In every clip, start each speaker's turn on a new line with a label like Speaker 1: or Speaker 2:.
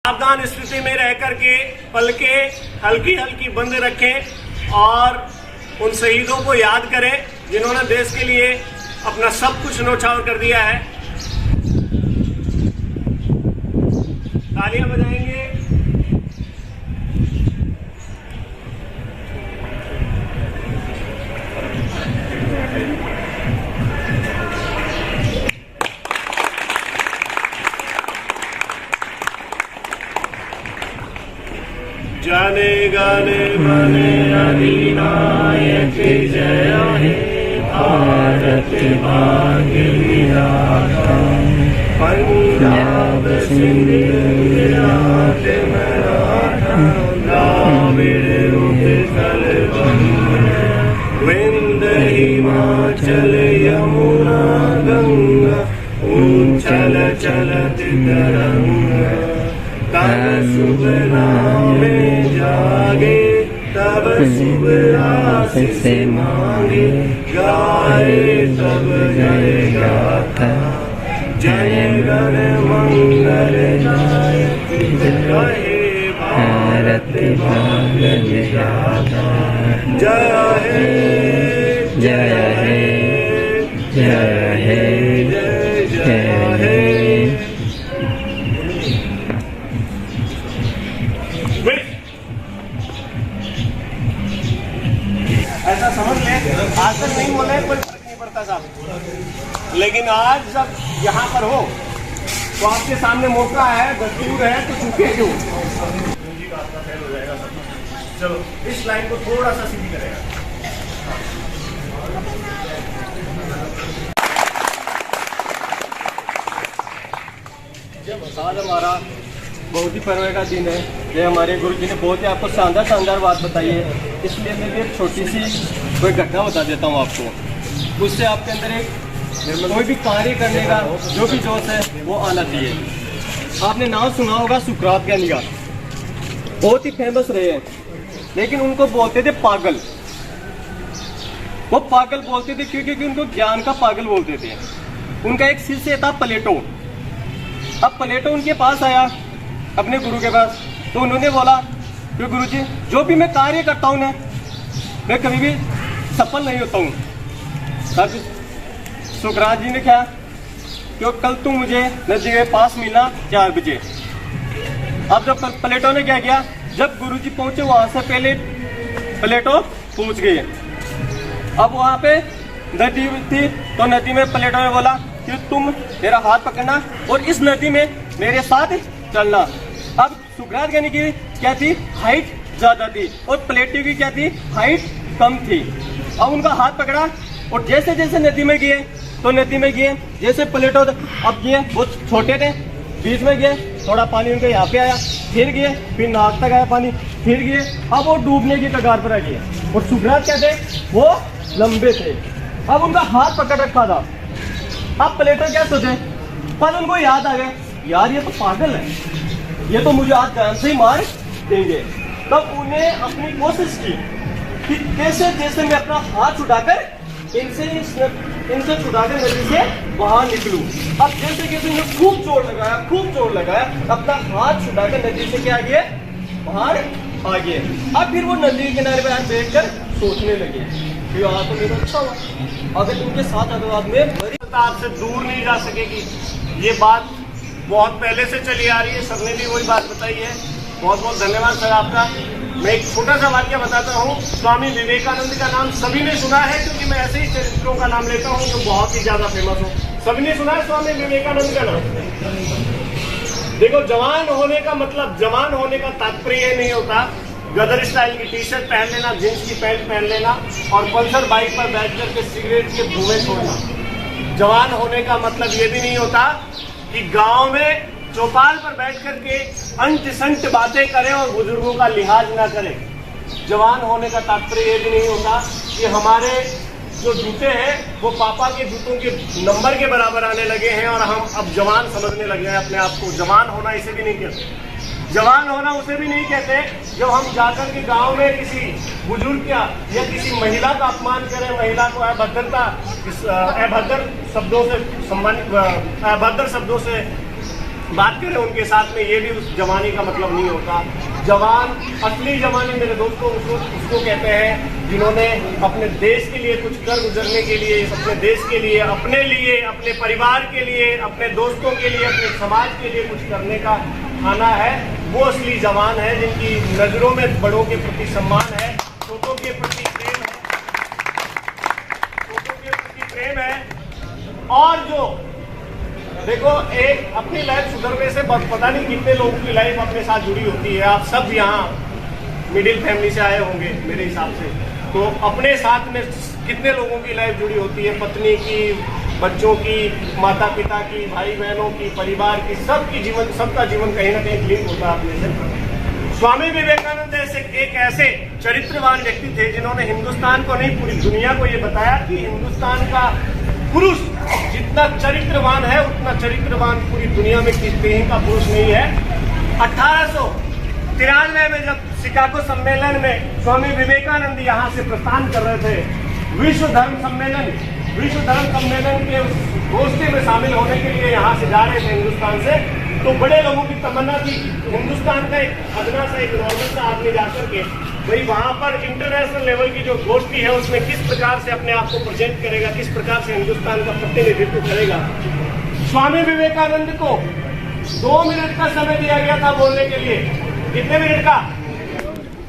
Speaker 1: सावधान स्थिति में रह करके पलकें हल्की हल्की बंद रखें और उन शहीदों को याद करें जिन्होंने देश के लिए अपना सब कुछ न्यौछावर कर दिया है। तालियां बजाएंगे। जाने गाने बने अधिनायक जय हे भारत भाग्य विधाता, पंजाब सिंध गुजरात मराठा द्राविड़ उत्कल बंग, विंध्य हिमाचल यमुना गंगा, उच्छल चलत तरंगा, तब शुभ नाम जागे, तब शुभ आशीष मांगे, गाए तब जय गाथा, जय गण मंगल नायक जय हे भारत भाग्य विधाता, जय हे जय हे जय हे जय हे। ऐसा समझ ले, आज तक नहीं बोले कोई फर्क नहीं पड़ता साहब, लेकिन आज जब यहाँ पर हो तो आपके सामने मौका है, दस्तूर है, तो चुके क्यों? आपका फेल हो जाएगा सब। चलो इस लाइन को थोड़ा सा सीधी करेगा। आज हमारा बहुत ही पर्व का दिन है। ये हमारे गुरु जी ने बहुत ही आपको शानदार बात बताई है, इसलिए मैं भी एक छोटी सी कोई घटना बता देता हूँ आपको। उससे आपके अंदर एक कोई भी कार्य करने का जो भी जोश है वो आना चाहिए। आपने नाम सुना होगा सुकरात ज्ञानी का, बहुत ही फेमस रहे हैं, लेकिन उनको बोलते थे पागल। वो पागल बोलते थे क्योंकि उनको ज्ञान का पागल बोलते थे। उनका एक शिष्य था प्लेटो। अब प्लेटो उनके पास आया अपने गुरु के पास, तो उन्होंने बोला कि गुरुजी जो भी मैं कार्य करता हूँ ना, मैं कभी भी सफल नहीं होता हूँ। तब सुकरात जी ने क्या कि कल तू मुझे नदी के पास मिलना 4 बजे। अब जब प्लेटो ने क्या किया, जब गुरुजी पहुंचे वहां से पहले प्लेटो पहुंच गए। अब वहां पे नदी थी, तो नदी में प्लेटो ने बोला कि तुम मेरा हाथ पकड़ना और इस नदी में मेरे साथ चलना। अब सुकरात ज्ञानी की क्या थी, हाइट ज्यादा थी, और प्लेटो की क्या थी, हाइट कम थी। अब उनका हाथ पकड़ा और जैसे जैसे नदी में गए तो नदी में गए, जैसे प्लेटो अब गए वो छोटे थे, बीच में गए, थोड़ा पानी उनके यहाँ पे आया, फिर गए, फिर नाक तक आया पानी, फिर गए, अब वो डूबने की कगार पर आ गए। और सुकरात क्या थे, वो लंबे थे। अब उनका हाथ पकड़ रखा था। अब प्लेटो क्या सोचे, पर उनको याद आ गया, यार ये तो पागल है, ये तो मुझे आज जान से ही मार देंगे। तब उन्हें अपनी कोशिश की कि कैसे जैसे मैं अपना हाथ छुड़ाकर इनसे छुड़ाकर नदी से बाहर निकलूं। अब जैसे कैसे उन्हें खूब जोर लगाया, अपना हाथ छुड़ाकर नदी से क्या आ गए, बाहर आ गए। अब फिर वो नदी के किनारे पर बैठ कर सोचने लगे कि यार तो मेरा अच्छा हुआ, अगर उनके साथ आतंकवाद में आपसे दूर नहीं जा सकेगी। ये बात बहुत पहले से चली आ रही है, सबने भी वही बात बताई है। बहुत बहुत धन्यवाद सर आपका। मैं एक छोटा सा वाक्य बताता हूँ। स्वामी विवेकानंद का नाम सभी ने सुना है, क्योंकि मैं ऐसे ही चरित्रों का नाम लेता हूँ जो बहुत ही ज्यादा फेमस हो। सभी ने सुना है स्वामी विवेकानंद का नाम। देखो, जवान होने का मतलब, जवान होने का तात्पर्य ये नहीं होता गदर स्टाइल की टी शर्ट पहन लेना, जींस की पैंट पहन लेना और पल्सर बाइक पर बैठ करके सिगरेट के धुएं छोड़ना। जवान होने का मतलब ये भी नहीं होता कि गांव में चौपाल पर बैठ करके अंट संट बातें करें और बुजुर्गों का लिहाज ना करें। जवान होने का तात्पर्य ये भी नहीं होता कि हमारे जो जूते हैं वो पापा के जूतों के नंबर के बराबर आने लगे हैं और हम अब जवान समझने लगे हैं अपने आप को। जवान होना इसे भी नहीं कहते। जवान होना उसे भी नहीं कहते जब हम जाकर के गांव में किसी बुजुर्ग या किसी महिला का अपमान करें, महिला को अभद्र शब्दों से सम्मानित, अभद्र शब्दों से
Speaker 2: बात करें उनके साथ में, ये भी उस जवानी का मतलब नहीं होता। जवान, असली जवानी मेरे दोस्तों उसको कहते हैं जिन्होंने अपने देश के लिए कुछ कर गुजरने के लिए, अपने देश के लिए, अपने परिवार के लिए, अपने दोस्तों के लिए, अपने समाज के लिए कुछ करने का ठाना है। वो असली जवान है जिनकी नजरों में बड़ों के प्रति सम्मान है, छोटों के प्रति प्रेम है। और जो देखो, एक अपनी लाइफ सुधरने से पता नहीं कितने लोगों की लाइफ अपने साथ जुड़ी होती है। आप सब यहाँ मिडिल फैमिली से आए होंगे मेरे हिसाब से, तो अपने साथ में कितने लोगों की लाइफ जुड़ी होती है, पत्नी की, बच्चों की, माता पिता की, भाई बहनों की, परिवार की, सबका जीवन कहीं ना कहीं लिंक होता है अपने से। स्वामी विवेकानंद एक ऐसे चरित्रवान व्यक्ति थे जिन्होंने हिंदुस्तान को नहीं, पूरी दुनिया को ये बताया कि हिंदुस्तान का पुरुष जितना चरित्रवान है उतना चरित्रवान पूरी दुनिया में कहीं का पुरुष नहीं है। 1893 में जब शिकागो सम्मेलन में स्वामी विवेकानंद यहाँ से प्रस्थान कर रहे थे, विश्व धर्म सम्मेलन के गोष्ठी में शामिल होने के लिए यहाँ से जा रहे थे हिंदुस्तान से, तो बड़े लोगों की तमन्ना थी हिंदुस्तान का एक अदना सा, एक नॉर्मल सा आदमी जाकर के भाई वहाँ पर इंटरनेशनल लेवल की जो गोष्ठी है उसमें किस प्रकार से अपने आप को प्रेजेंट करेगा, किस प्रकार से हिंदुस्तान का प्रतिनिधित्व करेगा। स्वामी विवेकानंद को 2 मिनट का समय दिया गया था बोलने के लिए। कितने मिनट का?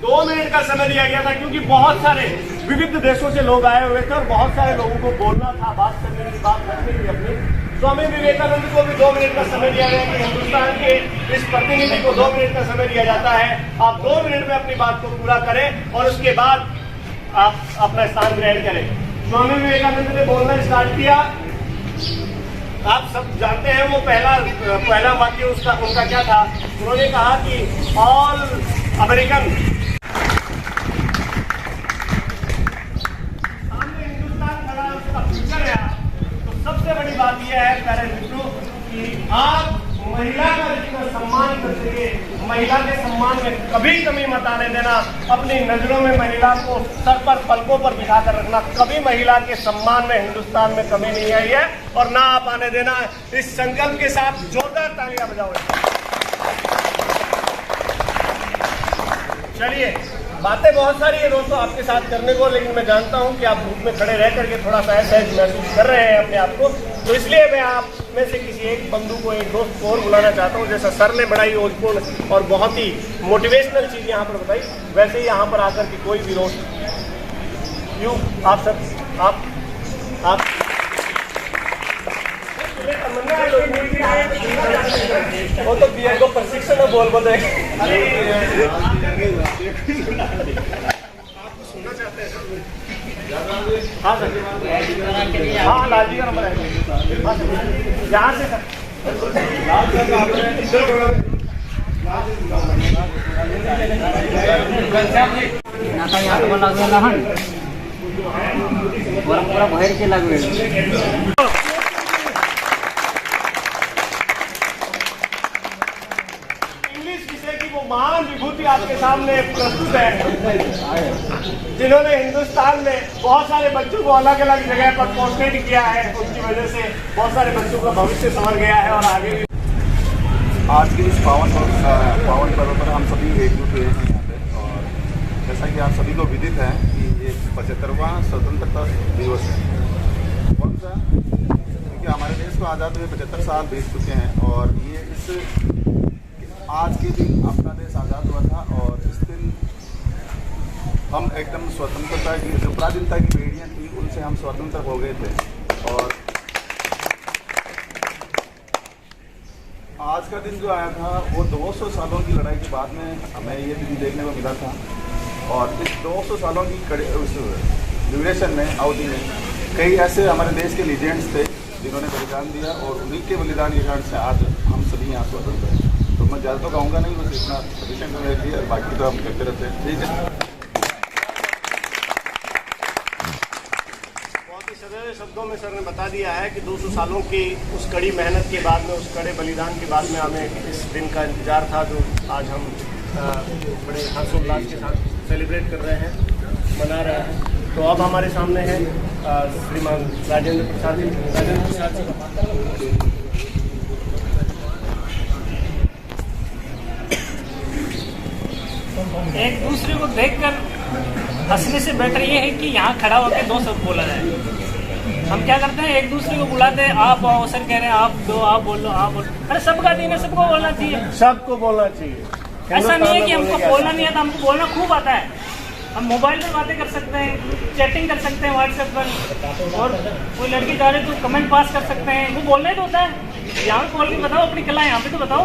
Speaker 2: 2 मिनट का समय दिया गया था, क्योंकि बहुत सारे विविध देशों से लोग आए हुए थे और बहुत सारे लोगों को बोलना था, बात करने की, बात रखनी थी अपनी। स्वामी विवेकानंद को भी 2 मिनट का समय दिया गया कि हिंदुस्तान के इस प्रतिनिधि को 2 मिनट का समय दिया जाता है, आप 2 मिनट में अपनी बात को पूरा करें और उसके बाद आप अपना स्थान ग्रहण करें। स्वामी विवेकानंद ने बोलना स्टार्ट किया। आप सब जानते हैं वो पहला वाक्य उनका क्या था। उन्होंने कहा कि ऑल अमेरिकन, सामने हिंदुस्तान खड़ा, उसका फ्यूचर है। सबसे बड़ी बात यह है प्यारे मित्रों कि आप महिला का जितना सम्मान कर सके, महिला के सम्मान में कभी कमी मत आने देना। अपनी नजरों में महिला को सर पर, पलकों पर बिठा कर रखना। कभी महिला के सम्मान में हिंदुस्तान में कमी नहीं आई है और ना आप आने देना। इस संकल्प के साथ जोरदार तालियां बजाओ। चलिए, बातें बहुत सारी है दोस्तों आपके साथ करने को, लेकिन मैं जानता हूं कि आप ग्रुप में खड़े रह करके थोड़ा सा असहज महसूस कर रहे हैं अपने आप को, तो इसलिए मैं आप में से किसी एक बंधु को, एक दोस्त को और बुलाना चाहता हूं। जैसा सर ने बड़ा ही ओजपूर्ण और बहुत ही मोटिवेशनल चीज़ यहाँ पर बताई, वैसे ही यहाँ पर आकर के कोई भी आप सर, आप वो तो बीएड को प्रशिक्षण में बोल बोल रहे। आपको सुनना चाहते हैं सर? हाँ सर, हाँ लालजी का नंबर है। हाँ सर, यहाँ से सर
Speaker 3: पूरा बाहेर के लागू
Speaker 2: महान विभूति आपके सामने प्रस्तुत है, जिन्होंने हिंदुस्तान में बहुत सारे बच्चों को अलग अलग जगह पर पोस्टेड किया है। उनकी वजह से बहुत सारे बच्चों का भविष्य संवर गया है और आगे भी।
Speaker 4: आज के इस पावन पर्व पर हम सभी एकजुट हुए हैं यहाँ पे, और जैसा कि आप सभी को विदित है कि ये 75वां स्वतंत्रता दिवस है। कौन सा? क्योंकि हमारे देश को आज़ाद हुए 75 साल बीत चुके हैं और ये आज के दिन अपना देश आज़ाद हुआ था और इस दिन हम एकदम स्वतंत्रता की, जो पराधीनता की बेड़ियाँ थी उनसे हम स्वतंत्र हो गए थे। और आज का दिन जो आया था वो 200 सालों की लड़ाई के बाद में हमें ये दिन देखने को मिला था। और इस 200 सालों की ड्यूरेशन में, अवधि में, कई ऐसे हमारे देश के लीजेंड्स थे जिन्होंने बलिदान दिया और उन्हीं के बलिदान के कारण से आज हम सभी यहाँ स्वतंत्र हैं। तो मैं ज़्यादा तो कहूँगा नहीं, बस इतना सफिशिएंट होने के लिए, और बाकी तो हम करते रहते हैं। ठीक है,
Speaker 2: बहुत ही सरल शब्दों में सर ने बता दिया है कि 200 सालों की उस कड़ी मेहनत के बाद में, उस कड़े बलिदान के बाद में हमें इस दिन का इंतजार था, जो आज हम बड़े हर्षोल्लास के साथ सेलिब्रेट कर रहे हैं, मना रहे हैं। तो अब हमारे सामने है श्रीमान राजेंद्र प्रसाद जी।
Speaker 5: एक दूसरे को देखकर हंसने से बेटर ये है कि यहाँ खड़ा होकर दो शब्द बोला जाए। हम क्या करते हैं, एक दूसरे को बुलाते हैं, आप आओ, सर कह रहे हैं आप दो, आप बोलो, आप बोलो। अरे सबका दिन है, सबको बोलना चाहिए।
Speaker 2: सबको बोलना चाहिए।
Speaker 5: ऐसा नहीं है कि हमको बोलना नहीं आता, हमको बोलना खूब आता है। हम मोबाइल पर बातें कर सकते हैं, चैटिंग कर सकते हैं व्हाट्सएप पर, और कोई लड़की जा रही तो कमेंट पास कर सकते हैं। वो बोलना ही तो होता है। यहाँ पे बोल के बताओ अपनी कला, यहाँ पे तो बताओ।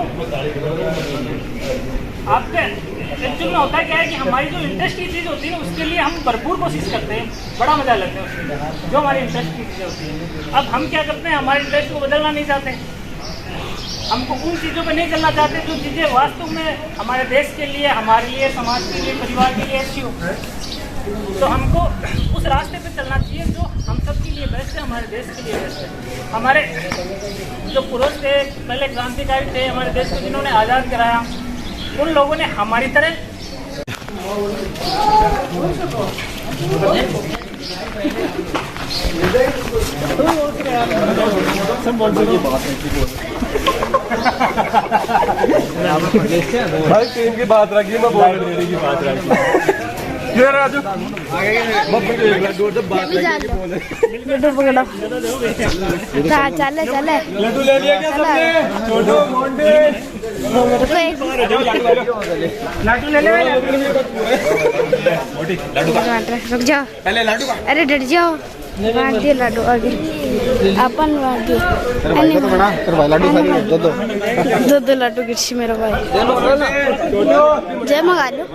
Speaker 5: आपके एक्चुअल में होता है क्या है कि हमारी जो इंटरेस्ट की चीज़ होती है ना, उसके लिए हम भरपूर कोशिश करते हैं, बड़ा मजा लेते हैं उसमें, जो हमारी इंटरेस्ट की चीज़ें होती हैं। अब हम क्या करते हैं, हमारे इंटरेस्ट को बदलना नहीं चाहते, हमको उन चीज़ों पे नहीं चलना चाहते जो चीज़ें वास्तव में हमारे देश के लिए, हमारे लिए, समाज के लिए, परिवार के लिए अच्छी हो। तो हमको उस रास्ते पे चलना चाहिए जो हम सब के लिए बेस्ट है, हमारे देश के लिए बेस्ट है। हमारे जो पुरुष थे, पहले क्रांतिकारी थे हमारे देश को, जिन्होंने आज़ाद कराया, उन लोगों ने हमारी तरह
Speaker 1: भाई टीम की बात रखी, मैं लाइब्रेरी की बात रखी। ये राजू
Speaker 6: लड्डू पकड़ो। चले चले
Speaker 1: लड्डू ले लिया क्या सबने? छोटू मोंटे
Speaker 5: लाडू ले ले।
Speaker 6: रुक जाओ,
Speaker 1: पहले लाडू का।
Speaker 6: अरे डर जाओ, बांट दिए लड्डू अभी अपन बांट दिए। दो लड्डू गिरशी मेरा भाई जय मंगा लो।